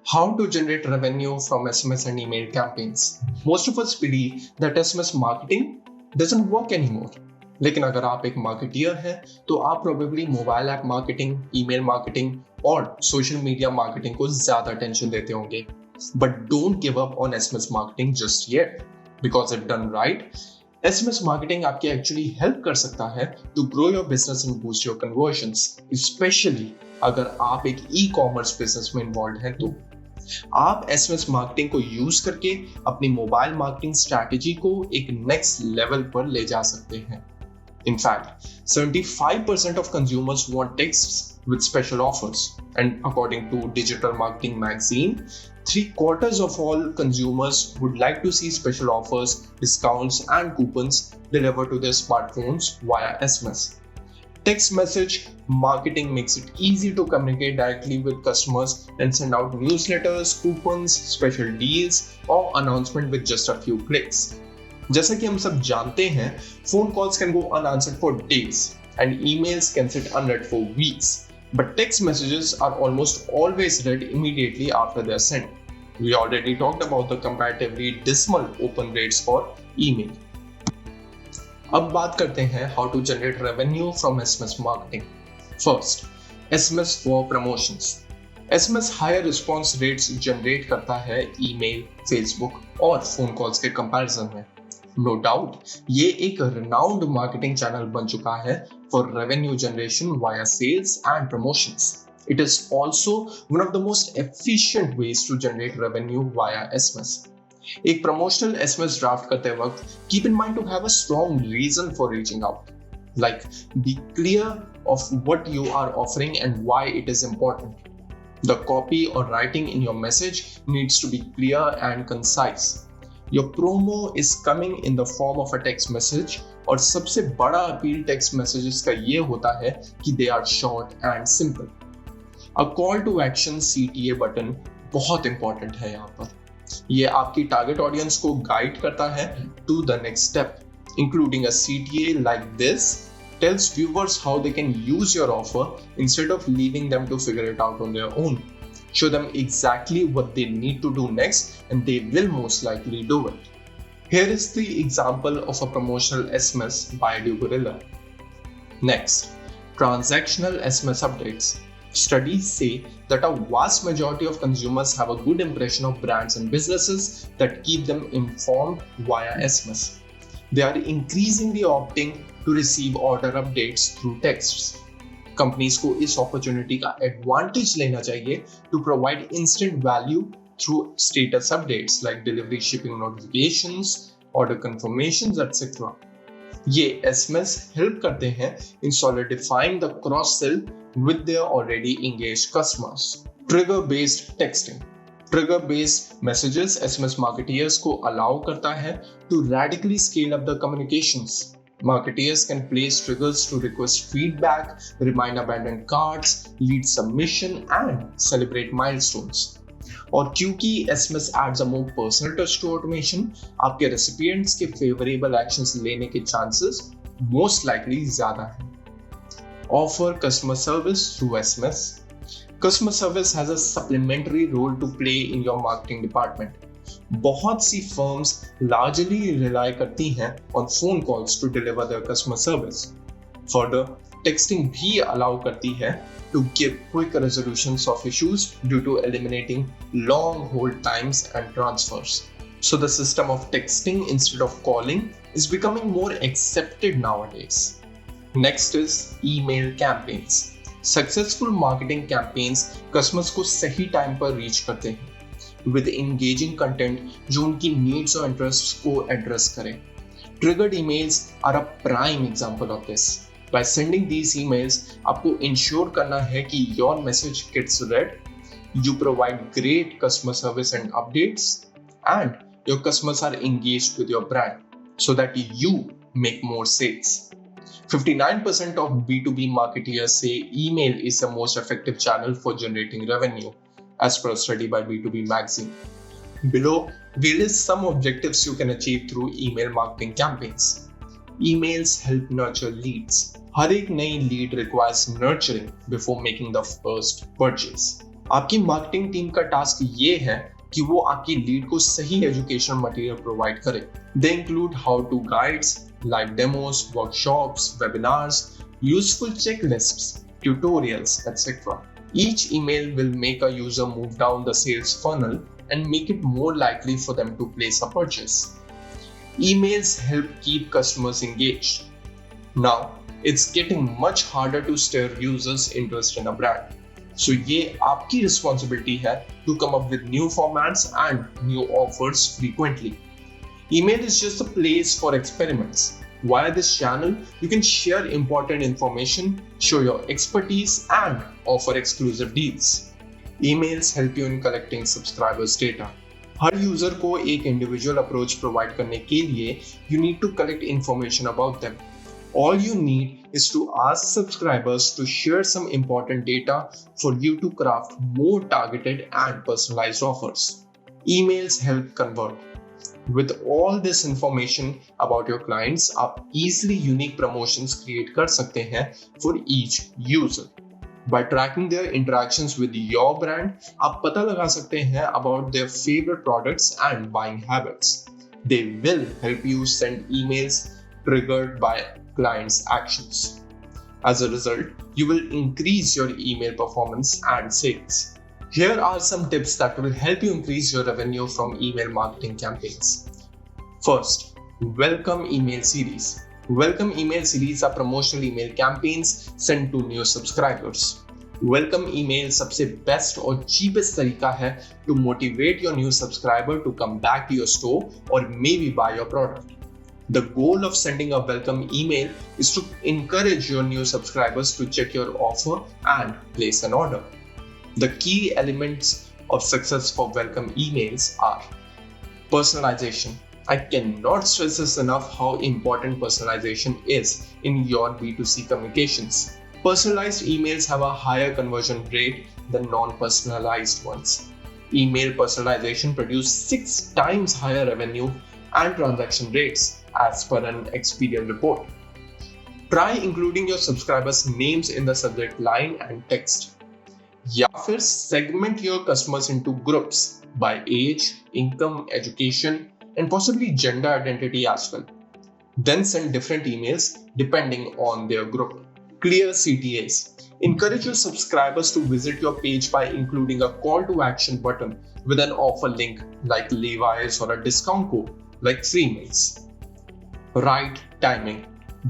How to generate revenue from SMS and email campaigns. Most of us believe that SMS marketing doesn't work anymore. लेकिन अगर आप एक marketeer हैं तो आप probably mobile app marketing, email marketing और social media marketing को ज्यादा अटेंशन देते होंगे. But don't give up on SMS marketing just yet, because if done right, SMS marketing आपकी एक्चुअली हेल्प कर सकता है to grow your business and boost your conversions, specially अगर आप एक ई कॉमर्स बिजनेस में इन्वॉल्व हैं तो. आप एसएमएस मार्केटिंग को यूज करके अपनी मोबाइल मार्केटिंग स्ट्रैटेजी को एक नेक्स्ट लेवल पर ले जा सकते हैं. In fact, 75% of consumers want texts with special offers. And according to Digital Marketing Magazine, 3/4 of all consumers would like to see special offers, discounts, and coupons delivered to their smartphones via SMS. Text message marketing makes it easy to communicate directly with customers and send out newsletters, coupons, special deals, or announcement with just a few clicks. जैसा कि हम सब जानते हैं, phone calls can go unanswered for days and emails can sit unread for weeks. But text messages are almost always read immediately after they are sent. We already talked about the comparatively dismal open rates for email. अब बात करते हैं how to generate revenue from SMS marketing. First, SMS for promotions. SMS higher response rates generate करता है email, Facebook और phone calls के comparison में. No doubt, ये एक renowned marketing channel बन चुका है for revenue generation via sales and promotions. It is also one of the most efficient ways to generate revenue via SMS. एक promotional SMS draft करते वक्त keep in mind to have a strong reason for reaching out. Like, be clear of what you are offering and why it is important. The copy or writing in your message needs to be clear and concise. Your promo is coming in the form of a text message और सबसे बड़ा appeal text messages का ये होता है कि they are short and simple. A call to action CTA button बहुत important है यहाँ पर. ये आपकी target audience को guide करता है to the next step, including a CTA like this tells viewers how they can use your offer instead of leaving them to figure it out on their own. Show them exactly what they need to do next and they will most likely do it. Here is the example of a promotional SMS by Dugorilla. Next, transactional SMS updates. Studies say that a vast majority of consumers have a good impression of brands and businesses that keep them informed via SMS. They are increasingly opting to receive order updates through texts. Companies को इस opportunity का advantage लेना चाहिए to provide instant value through status updates like delivery, shipping notifications, order confirmations etcetera. ये SMS help करते हैं in solidifying the cross sell with their already engaged customers. Trigger based texting. Trigger based messages SMS marketeers को allow करता है to radically scale up the communications. Marketeers can place triggers to request feedback, remind abandoned carts, lead submission, and celebrate milestones. और क्योंकि SMS adds a more personal touch to automation, आपके recipients के favorable actions लेने के chances most likely ज़्यादा हैं. Offer customer service through SMS. Customer service has a supplementary role to play in your marketing department. बहुत सी firms largely rely करती हैं on phone calls to deliver their customer service. Further, texting भी allow करती है to give quick resolutions of issues due to eliminating long hold times and transfers. So the system of texting instead of calling is becoming more accepted nowadays. Next is email campaigns. Successful marketing campaigns customers को सही time पर reach करते हैं with engaging content जो उनकी needs और interests को address करे. Triggered emails are a prime example of this. By sending these emails, आपको ensure करना है कि your message gets read, you provide great customer service and updates, and your customers are engaged with your brand so that you make more sales. 59% of B2B marketeers say email is the most effective channel for generating revenue, as per a study by B2B Magazine. Below, we list some objectives you can achieve through email marketing campaigns. Emails help nurture leads. हर एक नई lead requires nurturing before making the first purchase. आपकी marketing team का task ये है कि वो आपकी lead को सही एजुकेशन मटेरियल प्रोवाइड करे। They include how to guides, live demos, workshops, webinars, useful checklists, tutorials, etc. Each email will make a user move down the sales funnel and make it more likely for them to place a purchase. Emails help keep customers engaged. Now, it's getting much harder to steer users' interest in a brand. So ये आपकी responsibility है to come up with new formats and new offers frequently. Email is just a place for experiments. Via this channel, you can share important information, show your expertise, and offer exclusive deals. Emails help you in collecting subscribers' data. Her user को एक individual approach provide करने के लिए you need to collect information about them. All you need is to ask subscribers to share some important data for you to craft more targeted and personalized offers. Emails help convert. With all this information about your clients, आप easily unique promotions create कर सकते हैं for each user. By tracking their interactions with your brand, आप पता लगा सकते हैं about their favorite products and buying habits. They will help you send emails triggered by clients' actions. As a result, you will increase your email performance and sales. Here are some tips that will help you increase your revenue from email marketing campaigns. First, welcome email series. Welcome email series are promotional email campaigns sent to new subscribers. Welcome email सबसे best और cheapest तरीका है to motivate your new subscriber to come back to your store or maybe buy your product. The goal of sending a welcome email is to encourage your new subscribers to check your offer and place an order. The key elements of success for welcome emails are personalization. I cannot stress this enough how important personalization is in your B2C communications. Personalized emails have a higher conversion rate than non-personalized ones. Email personalization produces 6 times higher revenue and transaction rates as per an Experian report. Try including your subscribers' names in the subject line and text. या फिर segment your customers into groups by age, income, education, and possibly gender identity as well. Then send different emails depending on their group. Clear CTAs. Encourage your subscribers to visit your page by including a call to action button with an offer link like Levi's or a discount code like free meals. Right timing.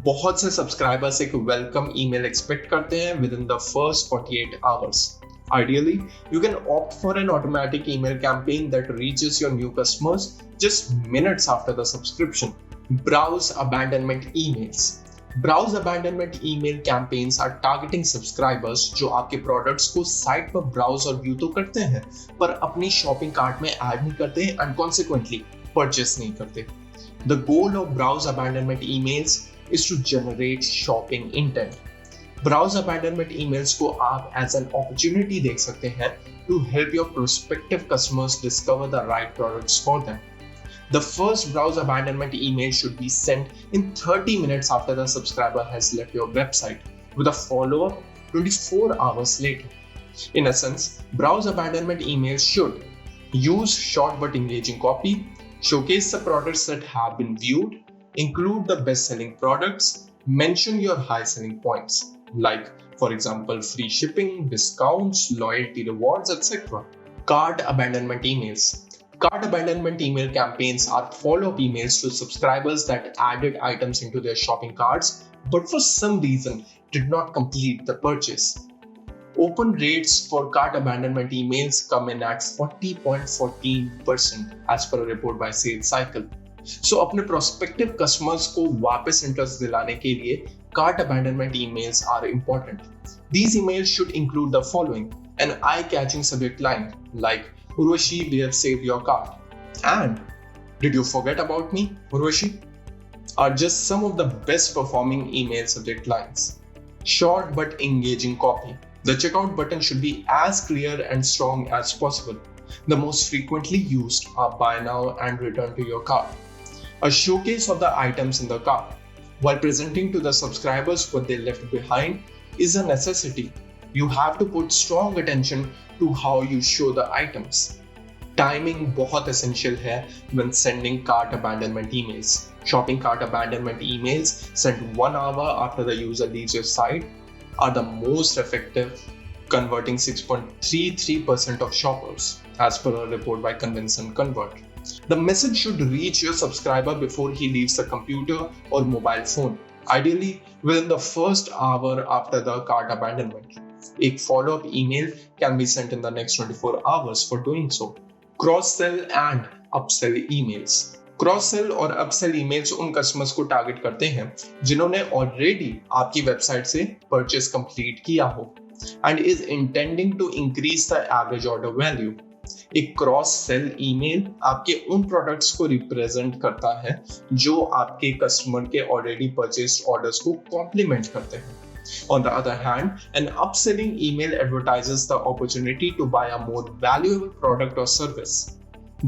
बहुत से subscribers एक welcome email expect करते हैं with in the first 48 hours. Ideally, you can opt for an automatic email campaign that reaches your new customers just minutes after the subscription. Browse abandonment emails. Browse abandonment email campaigns are targeting subscribers जो आपके products को site पर browse और view तो करते हैं पर अपनी शॉपिंग कार्ट में ऐड नहीं करते and consequently परचेस नहीं करते. The goal of browse abandonment emails is to generate shopping intent. Browse abandonment emails को आप as an opportunity देख सकते हैं to help your prospective customers discover the right products for them. The first browse abandonment email should be sent in 30 minutes after the subscriber has left your website, with a follow-up 24 hours later. In essence, browse abandonment emails should use short but engaging copy, showcase the products that have been viewed, include the best-selling products, mention your high-selling points, like, for example, free shipping, discounts, loyalty rewards, etc. Cart abandonment emails. Cart abandonment email campaigns are follow-up emails to subscribers that added items into their shopping carts but for some reason did not complete the purchase. Open rates for cart abandonment emails come in at 40.14% as per a report by Sales Cycle. So अपने prospective customers को वापस interest दिलाने के लिए cart abandonment emails are important. These emails should include the following: an eye-catching subject line like Urvashi, we have saved your cart, and did you forget about me, Urvashi? Are just some of the best performing email subject lines. Short but engaging copy. The checkout button should be as clear and strong as possible. The most frequently used are buy now and return to your cart. A showcase of the items in the cart while presenting to the subscribers what they left behind is a necessity. you have to put strong attention to how you show the items. Timing बहुत essential है when sending cart abandonment emails. Shopping cart abandonment emails sent 1 hour after the user leaves your site are the most effective, converting 6.33% of shoppers, as per a report by Convince and Convert. The message should reach your subscriber before he leaves the computer or mobile phone, ideally within the first hour after the cart abandonment. A follow-up email can be sent in the next 24 hours for doing so. Cross-sell and upsell emails. Cross-sell और upsell emails उन customers को target करते हैं जिन्होंने already आपकी website से purchase complete किया हो and is intending to increase the average order value. एक क्रॉस सेल ईमेल आपके उन प्रोडक्ट्स को रिप्रेजेंट करता है जो आपके कस्टमर के ऑलरेडी परचेस्ड ऑर्डर्स को कॉम्प्लीमेंट करते हैं. On the other hand, an upselling email advertises the opportunity to buy a more valuable product or service.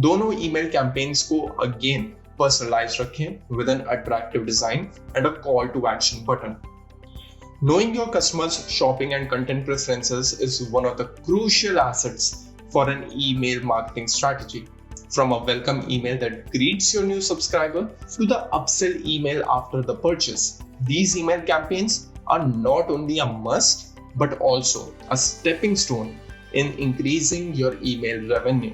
दोनों email campaigns को again personalized रखें with an attractive design and a call to action button. Knowing your customers' shopping and content preferences is one of the crucial assets for an email marketing strategy. From a welcome email that greets your new subscriber to the upsell email after the purchase, these email campaigns are not only a must but also a stepping stone in increasing your email revenue.